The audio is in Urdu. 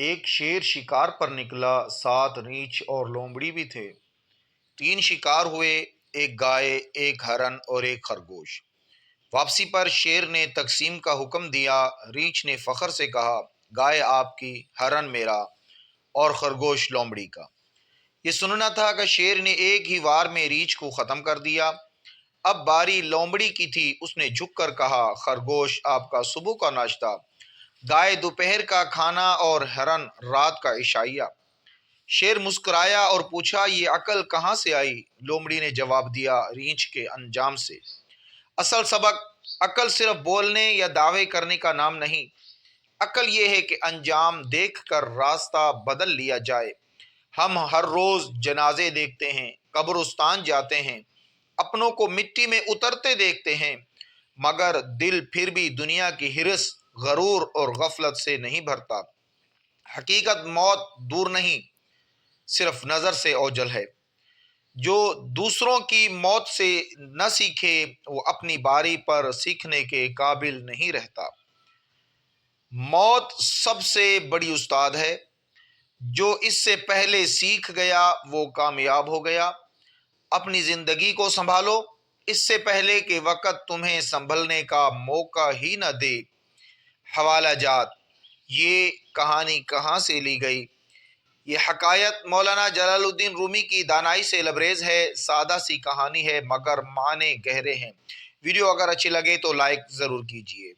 ایک شیر شکار پر نکلا، سات ریچھ اور لومڑی بھی تھے۔ تین شکار ہوئے، ایک گائے، ایک ہرن اور ایک خرگوش۔ واپسی پر شیر نے تقسیم کا حکم دیا۔ ریچھ نے فخر سے کہا، گائے آپ کی، ہرن میرا اور خرگوش لومڑی کا۔ یہ سننا تھا کہ شیر نے ایک ہی وار میں ریچھ کو ختم کر دیا۔ اب باری لومڑی کی تھی۔ اس نے جھک کر کہا، خرگوش آپ کا صبح کا ناشتہ، گائے دوپہر کا کھانا اور ہرن رات کا عشائیہ۔ شیر مسکرایا اور پوچھا، یہ عقل کہاں سے آئی؟ لومڑی نے جواب دیا، ریچھ کے انجام سے۔ اصل سبق، عقل صرف بولنے یا دعوے کرنے کا نام نہیں۔ عقل یہ ہے کہ انجام دیکھ کر راستہ بدل لیا جائے۔ ہم ہر روز جنازے دیکھتے ہیں، قبرستان جاتے ہیں، اپنوں کو مٹی میں اترتے دیکھتے ہیں، مگر دل پھر بھی دنیا کی ہرس، غرور اور غفلت سے نہیں بھرتا۔ حقیقت موت دور نہیں، صرف نظر سے اوجھل ہے۔ جو دوسروں کی موت سے نہ سیکھے، وہ اپنی باری پر سیکھنے کے قابل نہیں رہتا۔ موت سب سے بڑی استاد ہے۔ جو اس سے پہلے سیکھ گیا وہ کامیاب ہو گیا۔ اپنی زندگی کو سنبھالو، اس سے پہلے کہ وقت تمہیں سنبھلنے کا موقع ہی نہ دے۔ حوالہ جات: یہ کہانی کہاں سے لی گئی؟ یہ حکایت مولانا جلال الدین رومی کی دانائی سے لبریز ہے۔ سادہ سی کہانی ہے مگر معنی گہرے ہیں۔ ویڈیو اگر اچھی لگے تو لائک ضرور کیجیے۔